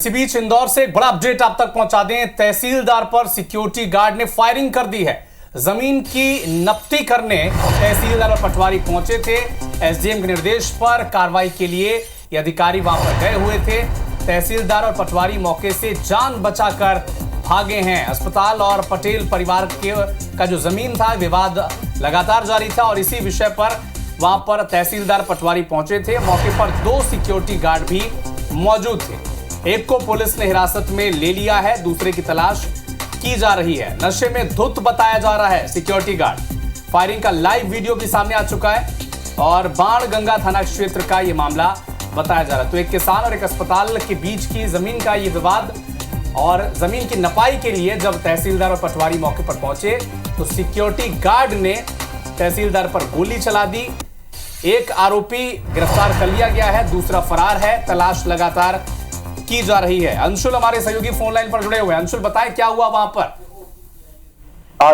इसी बीच इंदौर से एक बड़ा अपडेट आप तक पहुंचा दें। तहसीलदार पर सिक्योरिटी गार्ड ने फायरिंग कर दी है। जमीन की नपती करने तहसीलदार और पटवारी पहुंचे थे। एसडीएम के निर्देश पर कार्रवाई के लिए ये अधिकारी वहां पर गए हुए थे। तहसीलदार और पटवारी मौके से जान बचाकर भागे हैं। अस्पताल और पटेल परिवार का जो जमीन था, विवाद लगातार जारी था और इसी विषय पर वहां पर तहसीलदार पटवारी पहुंचे थे। मौके पर 2 सिक्योरिटी गार्ड भी मौजूद थे। एक को पुलिस ने हिरासत में ले लिया है, दूसरे की तलाश की जा रही है। नशे में धुत बताया जा रहा है सिक्योरिटी गार्ड। फायरिंग का लाइव वीडियो भी सामने आ चुका है और बाणगंगा थाना क्षेत्र का यह मामला बताया जा रहा है। तो एक किसान और एक अस्पताल के बीच की जमीन का यह विवाद और जमीन की नपाई के लिए जब तहसीलदार और पटवारी मौके पर पहुंचे तो सिक्योरिटी गार्ड ने तहसीलदार पर गोली चला दी। एक आरोपी गिरफ्तार कर लिया गया है, दूसरा फरार है। तलाश लगातार की जा रही है। अंशुल हमारे सहयोगी फोन लाइन पर जुड़े हुए हैं। अंशुल, बताएं क्या हुआ वहां पर?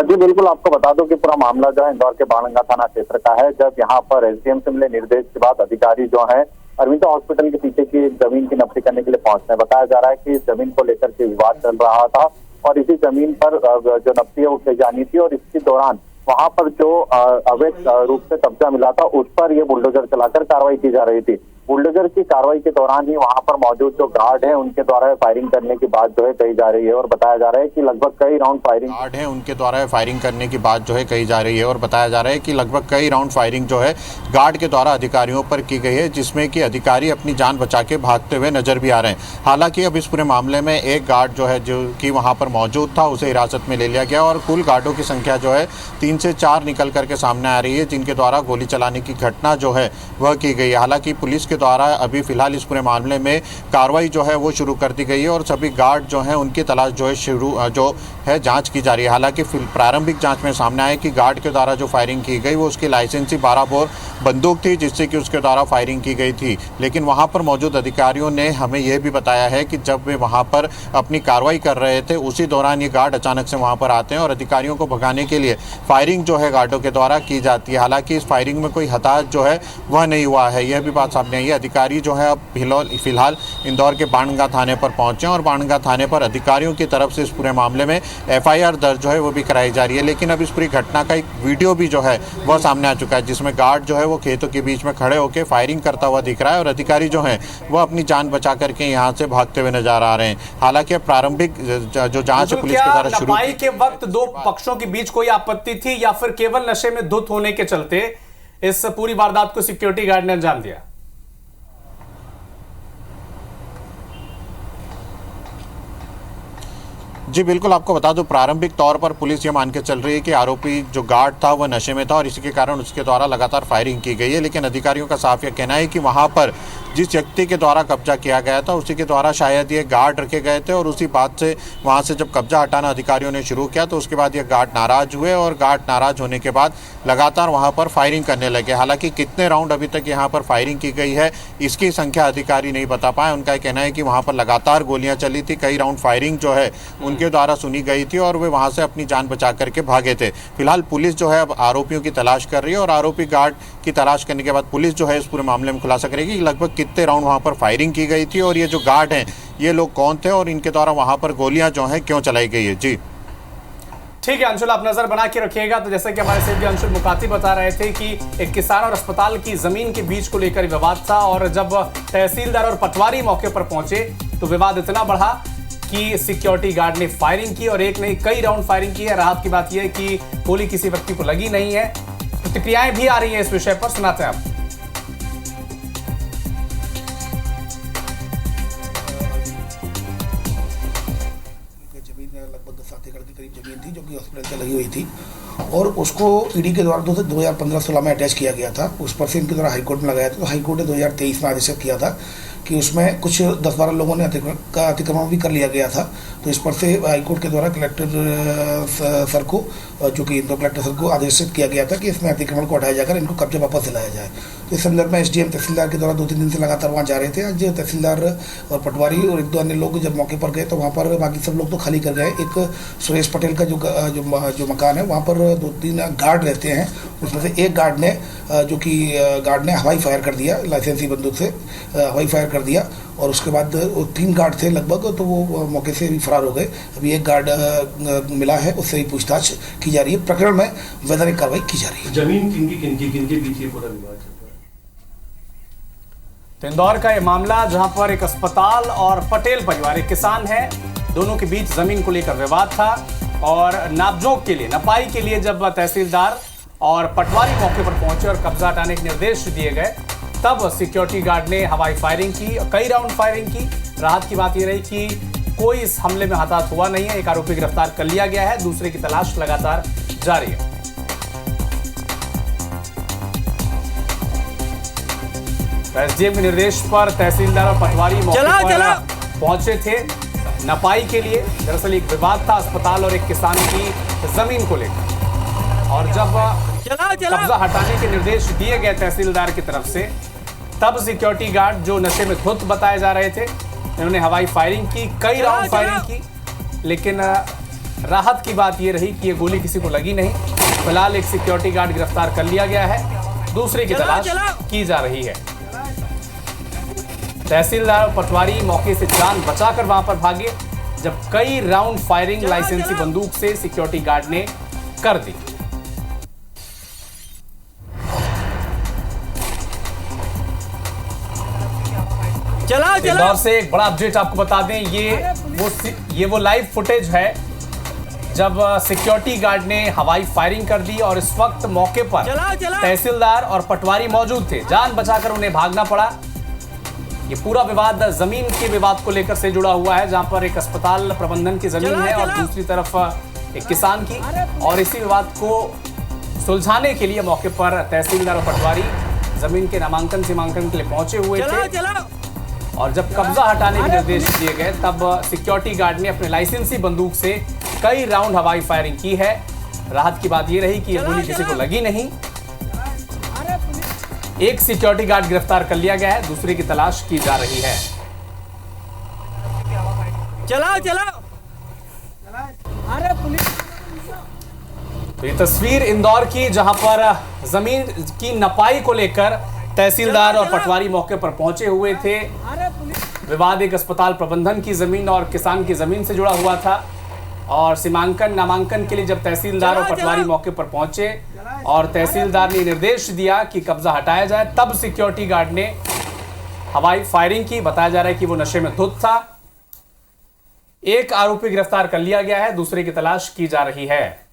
जी बिल्कुल, आपको बता दूं कि पूरा मामला जो है इंदौर के बाणगंगा थाना क्षेत्र का है। जब यहाँ पर एसडीएम से मिले निर्देश के बाद अधिकारी जो है अरविंदा हॉस्पिटल के पीछे की जमीन की नपती करने के लिए पहुंचते हैं। बताया जा रहा है कि जमीन को लेकर के विवाद चल रहा था और इसी जमीन पर जो नपती है वो की जानी थी और इसके दौरान वहां पर जो अवैध रूप से कब्जा मिला था उस पर ये बुलडोजर चलाकर कार्रवाई की जा रही थी। बुलडोजर की कार्रवाई के दौरान ही वहां पर मौजूद जो गार्ड है उनके द्वारा फायरिंग करने की बात जो है कही जा रही है और बताया जा रहा है कि लगभग कई राउंड फायरिंग गार्ड है उनके द्वारा फायरिंग करने की बात जो है कही जा रही है और बताया जा रहा है कि लगभग कई राउंड फायरिंग जो है गार्ड के द्वारा अधिकारियों पर की गई है, जिसमें कि अधिकारी अपनी जान बचा के भागते हुए नजर भी आ रहे हैं। हालांकि अब इस पूरे मामले में एक गार्ड जो है जो कि वहां पर मौजूद था उसे हिरासत में ले लिया गया और कुल गार्डों की संख्या जो है 3 से 4 निकल करके सामने आ रही है, जिनके द्वारा गोली चलाने की घटना जो है वह की गई है। हालांकि पुलिस के द्वारा अभी फिलहाल इस पूरे मामले में कार्रवाई जो है वो शुरू कर दी गई है और सभी गार्ड जो हैं उनकी तलाश जो है शुरू जो है जांच की जा रही है। हालांकि प्रारंभिक जांच में सामने आया कि गार्ड के द्वारा जो फायरिंग की गई वो उसकी लाइसेंसी 12 बोर बंदूक थी, जिससे कि उसके द्वारा फायरिंग की गई थी। लेकिन वहां पर मौजूद अधिकारियों ने हमें यह भी बताया है कि जब वे वहां पर अपनी कार्रवाई कर रहे थे उसी दौरान ये गार्ड अचानक से वहां पर आते हैं और अधिकारियों को भगाने के लिए फायरिंग जो है गार्डों के द्वारा की जाती है। हालांकि इस फायरिंग में कोई हताहत जो है वह नहीं हुआ है, यह भी बात सामने आई है। अधिकारी जो है अब फिलहाल इंदौर के बाणगंगा थाने पर पहुंचे और बाणगंगा थाने पर अधिकारियों की तरफ से इस पूरे मामले में एफआईआर दर्ज जो है वो भी कराई जा रही है। लेकिन अब इस पूरी घटना का एक वीडियो भी जो है वह सामने आ चुका है, जिसमें गार्ड जो है वो खेतों के बीच में खड़े होकर फायरिंग करता हुआ दिख रहा है और अधिकारी जो है वह अपनी जान बचा करके यहाँ से भागते हुए नजर आ रहे हैं। हालांकि प्रारंभिक जो जांच है पुलिस के द्वारा शुरू नपाई के वक्त 2 पक्षों के बीच कोई आपत्ति थी या फिर केवल नशे में धुत होने के चलते इस पूरी वारदात को सिक्योरिटी गार्ड ने अंजाम दिया? जी बिल्कुल, आपको बता दूं प्रारंभिक तौर पर पुलिस ये मान के चल रही है कि आरोपी जो गार्ड था वह नशे में था और इसी के कारण उसके द्वारा लगातार फायरिंग की गई है। लेकिन अधिकारियों का साफ यह कहना है कि वहां पर जिस व्यक्ति के द्वारा कब्जा किया गया था उसी के द्वारा शायद ये गार्ड रखे गए थे और उसी बात से वहां से जब कब्जा हटाना अधिकारियों ने शुरू किया तो उसके बाद ये गार्ड नाराज हुए और गार्ड नाराज होने के बाद लगातार वहां पर फायरिंग करने लगे। हालांकि कितने राउंड अभी तक यहाँ पर फायरिंग की गई है इसकी संख्या अधिकारी नहीं बता पाए। उनका कहना है कि वहाँ पर लगातार गोलियाँ चली थी, कई राउंड फायरिंग जो है उनके द्वारा सुनी गई थी और वे वहां से अपनी जान बचा करके भागे थे। फिलहाल पुलिस जो है अब आरोपियों की तलाश कर रही है और आरोपी गार्ड की तलाश करने के बाद पुलिस जो है इस पूरे मामले में खुलासा करेगी कि लगभग कितने राउंड वहां पर फायरिंग की गई थी और ये जो गार्ड हैं ये लोग कौन थे और इनके द्वारा वहां पर गोलियां जो हैं क्यों चलाई गई है। जी ठीक है अंशुल, आप नजर बना के रखिएगा। तो जैसे कि हमारे सहयोगी अंशुल मुकाती बता रहे थे कि एक किसान और अस्पताल की जमीन के बीच को लेकर विवाद था और जब तहसीलदार और पटवारी मौके पर पहुंचे तो विवाद इतना बढ़ा कि सिक्योरिटी गार्ड ने फायरिंग की और एक नहीं कई राउंड फायरिंग की है। राहत की बात यह है कि गोली किसी व्यक्ति को लगी नहीं है। प्रतिक्रियाएं भी आ रही है इस विषय पर, सुनाते हैं आप। जमीन लगभग 7 एकड़ के करीब जमीन थी जो कि हॉस्पिटल से लगी हुई थी और उसको ईडी के द्वारा 2015-16 में अटैच किया गया था। उस पर से इनके द्वारा हाईकोर्ट में लगाया था। तो हाईकोर्ट ने 2023 में आदेश किया था कि उसमें कुछ 10-12 लोगों ने अतिक्रमण भी कर लिया गया था। तो इस पर से हाईकोर्ट के द्वारा कलेक्टर सर को जो कि इंदौर कलेक्टर सर को आदेशित किया गया था कि इसमें अतिक्रमण को हटाया जाकर इनको कब्जा वापस दिलाया जाए। तो इस संदर्भ में एसडीएम तहसीलदार के द्वारा 2-3 दिन से लगातार वहाँ जा रहे थे। आज तहसीलदार और पटवारी और 1-2 अन्य लोग जब मौके पर गए तो वहाँ पर बाकी सब लोग तो खाली कर गए। एक सुरेश पटेल का जो मकान है वहाँ पर 2-3 गार्ड रहते हैं, उसमें से एक गार्ड ने हवाई फायर कर दिया, लाइसेंसी बंदूक से हवाई फायर कर दिया और उसके बाद 3 गार्ड थे लगभग, तो वो मौके से भी फरार हो गए। अभी एक गार्ड मिला है, उससे भी पूछताछ की जा रही है। प्रकरण में वैधानिक कार्रवाई की जा रही है। जमीन किनके बीच ये पूरा विवाद चल रहा है? तो इंदौर का यह मामला जहां पर एक अस्पताल और पटेल परिवार, एक किसान है, दोनों के बीच जमीन को लेकर विवाद था और नापजोक के लिए, नपाई के लिए जब तहसीलदार और पटवारी मौके पर पहुंचे और कब्जा हटाने के निर्देश दिए गए, तब सिक्योरिटी गार्ड ने हवाई फायरिंग की, कई राउंड फायरिंग की। राहत की बात यह रही कि कोई इस हमले में हताहत हुआ नहीं है। एक आरोपी गिरफ्तार कर लिया गया है, दूसरे की तलाश लगातार जारी है। एसडीएम के निर्देश पर तहसीलदार और पटवारी मौके पर पहुंचे थे नपाई के लिए। दरअसल एक विवाद था अस्पताल और एक किसान की जमीन को लेकर, और जब कब्जा हटाने के निर्देश दिए गए तहसीलदार की तरफ से, तब सिक्योरिटी गार्ड जो नशे में धुत बताए जा रहे थे, इन्होंने हवाई फायरिंग की, कई राउंड फायरिंग की। लेकिन राहत की बात यह रही कि ये गोली किसी को लगी नहीं। फिलहाल एक सिक्योरिटी गार्ड गिरफ्तार कर लिया गया है, दूसरे की तलाश की जा रही है। तहसीलदार और पटवारी मौके से जान बचाकर वहां पर भागे, जब कई राउंड फायरिंग लाइसेंसी बंदूक से सिक्योरिटी गार्ड ने कर दी। इंदौर से एक बड़ा अपडेट आपको बता दें, ये वो लाइव फुटेज है जब सिक्योरिटी गार्ड ने हवाई फायरिंग कर दी और इस वक्त मौके पर तहसीलदार और पटवारी मौजूद थे। जान बचाकर उन्हें भागना पड़ा। ये पूरा विवाद जमीन के विवाद को लेकर से जुड़ा हुआ है, जहां पर एक अस्पताल प्रबंधन की जमीन है और दूसरी तरफ एक किसान की, और इसी विवाद को सुलझाने के लिए मौके पर तहसीलदार और पटवारी जमीन के नामांकन सीमांकन के लिए पहुंचे हुए थे। और जब कब्जा हटाने के निर्देश दिए गए, तब सिक्योरिटी गार्ड ने अपने लाइसेंसी बंदूक से कई राउंड हवाई फायरिंग की है। राहत की बात यह रही कि यह गोली किसी को लगी नहीं। एक सिक्योरिटी गार्ड गिरफ्तार कर लिया गया है, दूसरे की तलाश की जा रही है। तो ये तस्वीर इंदौर की, जहां पर जमीन की नपाई को लेकर तहसीलदार और पटवारी मौके पर पहुंचे हुए थे। विवाद एक अस्पताल प्रबंधन की जमीन और किसान की जमीन से जुड़ा हुआ था, और सीमांकन नामांकन के लिए जब तहसीलदार और पटवारी मौके पर पहुंचे और तहसीलदार ने निर्देश दिया कि कब्जा हटाया जाए, तब सिक्योरिटी गार्ड ने हवाई फायरिंग की। बताया जा रहा है कि वो नशे में धुत था। एक आरोपी गिरफ्तार कर लिया गया है, दूसरे की तलाश की जा रही है।